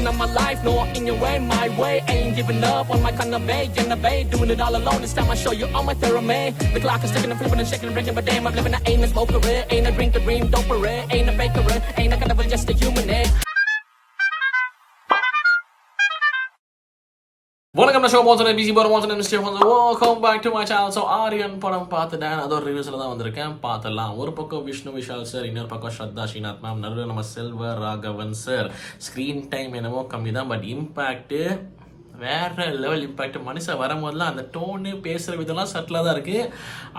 of my life, no in your way, my way. Ain't giving up on my kind of way, innovate, doing it all alone. This time I show you all my theory. The clock is ticking, I'm flipping and shaking and breaking, but damn, I'm living. I ain't a smoker, ain't a drinker, dream doper, ain't a baker, ain't a kind of just a human. வணக்கம் நான் ஷோ மோசன் பிசி போகிற மோசன் மிஸ்டர் welcome back to my channel. So Aryan படம் பார்த்துட்டேன், அதோட ரிவ்யூஸில் தான் வந்திருக்கேன். பார்த்துடலாம். ஒரு பக்கம் விஷ்ணு விஷால் சார், இன்னொரு பக்கம் ஸ்ரத்தா ஸ்ரீநாத் மேம், நடுவில் நம்ம செல்வ ராகவன் சார். ஸ்க்ரீன் டைம் என்னமோ கம்மி தான், பட் இம்பேக்ட்டு வேறு லெவல் இம்பேக்ட். மனுஷன் வரும்போதெல்லாம் அந்த டோனு பேசுகிற விதம்லாம் சட்டிலாக தான் இருக்குது,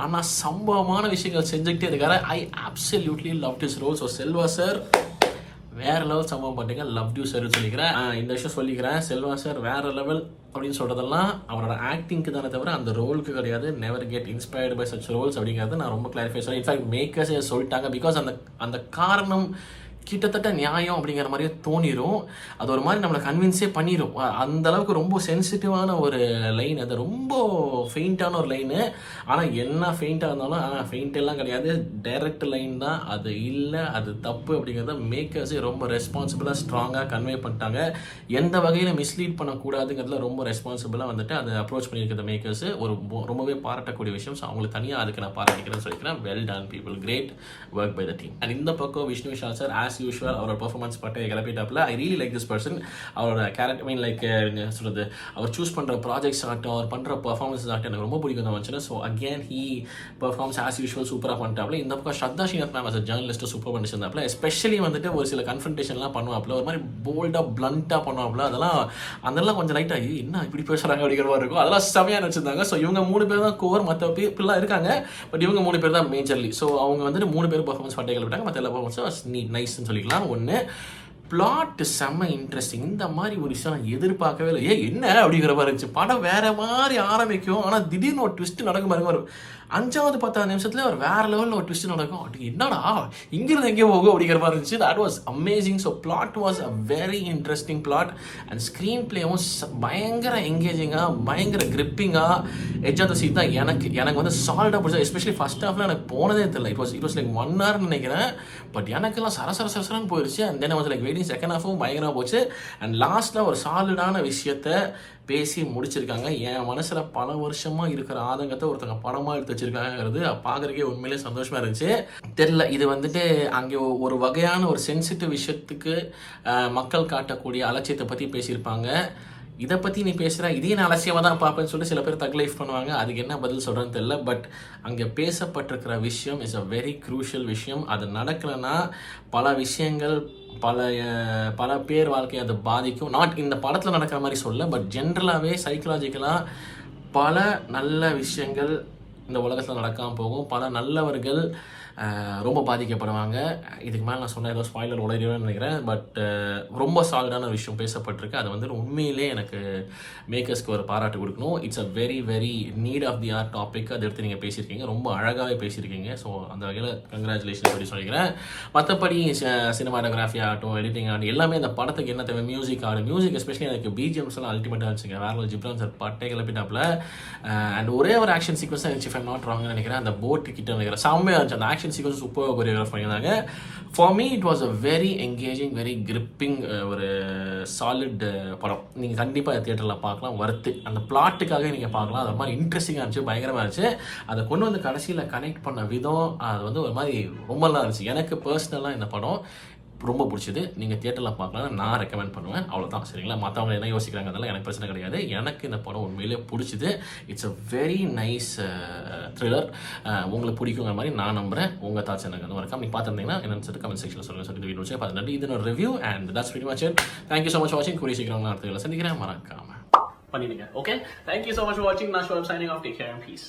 ஆனால் சம்பவமான விஷயங்கள் செஞ்சுக்கிட்டே இருக்காரு. I absolutely love this role. So Selva sir வேறு லெவல் சம்பவம் பண்ணிங்க, லவ் யூ சார்னு சொல்லிக்கிறேன். இந்த விஷயம் சொல்லிக்கிறேன், செல்வா சார் வேறு லெவல் அப்படின்னு சொல்கிறதெல்லாம் அவரோட ஆக்டிங்க்கு தானே தவிர அந்த ரோலுக்கு கிடையாது. Never get inspired by such roles அப்படிங்கிறது நான் ரொம்ப கிளாரிஃபை சொல்கிறேன். இன்ஃபேக்ட் மேக்கர்ஸே சொல்லிட்டாங்க, பிகாஸ் அந்த காரணம் கிட்டத்தட்ட நியாயம் அப்படிங்கிற மாதிரியே தோணிடும். அது ஒரு மாதிரி நம்மளை கன்வின்ஸே பண்ணிடும். அந்த அளவுக்கு ரொம்ப சென்சிட்டிவான ஒரு லைன், அது ரொம்ப ஃபெயிண்டான ஒரு லைனு. ஆனால் என்ன ஃபெயிண்டாக இருந்தாலும் ஃபெயிண்ட் எல்லாம் கிடையாது, டைரக்ட் லைன் தான். அது இல்லை, அது தப்பு அப்படிங்கிறத மேக்கர்ஸே ரொம்ப ரெஸ்பான்சிபிளாக ஸ்ட்ராங்காக கன்வே பண்ணிட்டாங்க. எந்த வகையில் மிஸ்லீட் பண்ணக்கூடாதுங்கிறதுல ரொம்ப ரெஸ்பான்சிபிளாக வந்துட்டு அதை அப்ரோச் பண்ணியிருக்கிற மேக்கர்ஸு ஒரு ரொம்பவே பாராட்டக்கூடிய விஷயம். ஸோ அவங்களுக்கு தனியாக அதுக்கு நான் பாராட்டிக்கிறேன்னு சொல்லிக்கிறேன். Well done people, great work by the team. And இந்த பக்கம் Vishnu Vishal sir as usual அவரோட பெர்ஃபார்மன்ஸ் பட்டு கிளப்பிட்டாப்ல. I really like this person. அவரோட கேரக்டர் மீன் லைக் சொல்கிறது, அவர் சூஸ் பண்ணுற ப்ராஜெக்ட்ஸ் ஆகட்டும், அவர் பண்ணுற பர்ஃபார்மன்ஸ் ஆகட்டும் எனக்கு ரொம்ப பிடிக்கும் தான் வந்துச்சுன்னா. So again he performs as usual சூப்பராக பண்ணிட்டாப்ல. இந்த பக்கம் Shraddha Srinath ma'am as journalist super பண்ணிச்சிருந்தாப்ல. எஸ்பெஷலி வந்துட்டு ஒரு சில கன்ஃபன்டேஷன்லாம் பண்ணுவாப்ல, ஒரு மாதிரி போல்டாக பிளண்ட்டாக பண்ணுவாப்ல. அதெல்லாம் கொஞ்சம் லைட்டாக என்ன இப்படி பேசுகிறாங்க அப்படிங்கிற மாதிரி இருக்கும். அதெல்லாம் செமையாக நினச்சிருந்தாங்க. ஸோ இவங்க 3 பேர் தான் கோர், மற்ற இப்படிலாம் இருக்காங்க, பட் இவங்க 3 பேர் தான் மேஜர்லி. ஸோ அவங்க வந்துட்டு 3 பேர் பெர்ஃபார்மன்ஸ் பட்டே கிளப்பிட்டாங்க. மற்ற எல்லா பெர்ஃபார்மன்ஸும் நீட் நைஸ்ன்னு சொல்லிக்கலாம். ஒன்று பிளாட் செம்ம இன்ட்ரெஸ்டிங். இந்த மாதிரி ஒரு விஷயம் நான் எதிர்பார்க்கவே இல்லை. என்ன அப்படிங்கிற மாதிரி இருந்துச்சு. படம் வேற மாதிரி ஆரம்பிக்கும், ஆனால் திடீர்னு ஒரு ட்விஸ்ட் நடக்கும் பாருங்க. ஒரு 5வது 10வது நிமிஷத்துல ஒரு வேற லெவலில் ஒரு ட்விஸ்ட் நடக்கும். அப்படி என்னடா இங்கிருந்து எங்கேயோ போகும் அப்படிங்கிற மாதிரி இருந்துச்சு. That was amazing. So plot was a very interesting plot. And screen பிளேவும் பயங்கர என்கேஜிங்காக, பயங்கர கிரிப்பிங்காக, எட்ஜ் ஆஃப் த சீட் தான். எனக்கு வந்து சால்டாக பிடிச்சா. எஸ்பெஷலி ஃபர்ஸ்ட் ஹாஃப்ல எனக்கு போனதே தெரியல. இட் வாஸ் லைக் 1 hour நினைக்கிறேன், பட் எனக்கெல்லாம் சரசரன்னு போயிடுச்சு. And then was like waiting. Second ஹாஃபும் பயங்கரமாக போச்சு. அண்ட் லாஸ்ட்டில் ஒரு சாலிடான விஷயத்த பேசி முடிச்சிருக்காங்க. என் மனசில் பல வருஷமாக இருக்கிற ஆதங்கத்தை ஒருத்தங்க படமாக எடுத்து வச்சிருக்காங்கிறது பார்க்குறக்கே உண்மையிலே சந்தோஷமாக இருந்துச்சு. தெரில, இது வந்துட்டு அங்கே ஒரு வகையான ஒரு சென்சிட்டிவ் விஷயத்துக்கு மக்கள் காட்டக்கூடிய அலட்சியத்தை பற்றி பேசியிருப்பாங்க. இதை பற்றி நீ பேசுகிற, இதே நான் அலட்சியமாக தான் பார்ப்பேன்னு சொல்லிட்டு சில பேர் தக் லைஃப் பண்ணுவாங்க. அதுக்கு என்ன பதில் சொல்கிறேன்னு தெரியல. பட் அங்கே பேசப்பட்டிருக்கிற விஷயம் இஸ் அ வெரி க்ரூஷியல் விஷயம். அது நடக்கலைன்னா பல விஷயங்கள், பல பேர் வாழ்க்கையை அதை பாதிக்கும். நாட் இந்த படத்தில் நடக்கிற மாதிரி சொல்ல, பட் ஜென்ரலாகவே சைக்கலாஜிக்கலாக பல நல்ல விஷயங்கள் இந்த உலகத்தில் நடக்காமல் போகும். பல நல்லவர்கள் ரொம்ப பாதிக்கப்படுவாங்க. இதுக்கு மேலே நான் சொன்ன ஏதோ ஸ்பாய்லர் உடையணும்னு நினைக்கிறேன். பட் ரொம்ப சாலிடான விஷயம் பேசப்பட்டிருக்கு. அது வந்து உண்மையிலே எனக்கு மேக்கர்ஸ்க்கு ஒரு பாராட்டு கொடுக்கணும். It's a very very need of the hour topic. அதை எடுத்து நீங்கள் பேசியிருக்கீங்க, ரொம்ப அழகாகவே பேசியிருக்கீங்க. ஸோ அந்த வகையில் கங்க்ராச்சுலேஷன் சொல்லி சொல்லிக்கிறேன். மற்றபடி சினிமாட்டோகிராஃபி ஆகட்டும், எடிட்டிங் ஆகட்டும், எல்லாமே இந்த படத்துக்கு என்ன தேவை, மியூசிக் ஆகட்டும், மியூசிக் எஸ்பெஷலி எனக்கு பிஜிஎம்ஸ் எல்லாம் அல்டிமேட்டாக இருந்துச்சுங்க. வேறு ஜிப்ரான் சார் பட்டே கிளப்பிட்டாப்ல. அண்ட் ஒரே ஒரு ஆக்ஷன் சீக்வன்ஸ் தான் இருந்துச்சு, இஃப் ஐம் நாட் ராங்னு நினைக்கிறேன். அந்த போட்டு கிட்ட நினைக்கிறேன் செம்மையாக இருந்துச்சு. அந்த ஆக்ஷன் சீக்வன்ஸ் சூப்பராக கொரியோகிராஃப் பண்ணியிருந்தாங்க. For me it was a very engaging, very gripping ஒரு சாலிட் படம். நீங்கள் கண்டிப்பாக தியேட்டரில் பார்க்கலாம், வர்த்து. அந்த பிளாட்டுக்காக நீங்கள் பார்க்கலாம். அது மாதிரி இன்ட்ரெஸ்டிங்காக இருந்துச்சு, பயங்கரமாக இருந்துச்சு. அதை கொண்டு வந்து கடைசியில் கனெக்ட் பண்ண விதம் அது வந்து ஒரு மாதிரி ரொம்ப நல்லா இருந்துச்சு. எனக்கு பர்சனலாக இந்த படம் ரொம்ப பிடிச்சது. நீங்கள் தியேட்டரில் பார்க்கலாம், நான் ரெக்கமெண்ட் பண்ணுவேன். அவ்வளோதான், சரிங்களா? மற்றவங்க என்ன யோசிக்கிறாங்க அதெல்லாம் எனக்கு பிரச்சனை கிடையாது. எனக்கு இந்த படம் உண்மையிலே பிடிச்சிது. It's a very nice thriller. உங்களுக்கு பிடிக்குங்கிற மாதிரி நான் நம்புகிறேன். உங்கள் தாட்ஸ் எனக்கு அந்த வரைக்கும் நீங்கள் பார்த்துருந்தீங்கன்னா என்னன்னு சொல்லிட்டு கமெண்ட் செக்ஷனில் சொல்லிட்டு வீடியோ பார்த்து நன்றி. இது ஒரு review and that's very much it. Thank you so much வாட்சிங். கூடிய சீக்கிரம் நான் அடுத்த சந்திக்கிறேன். மறக்காமல் பண்ணிடுங்க. ஓகே, தேங்க்யூ ஸோ மச் வாட்சிங். நான் ஷோர் signing off. Take care and piece.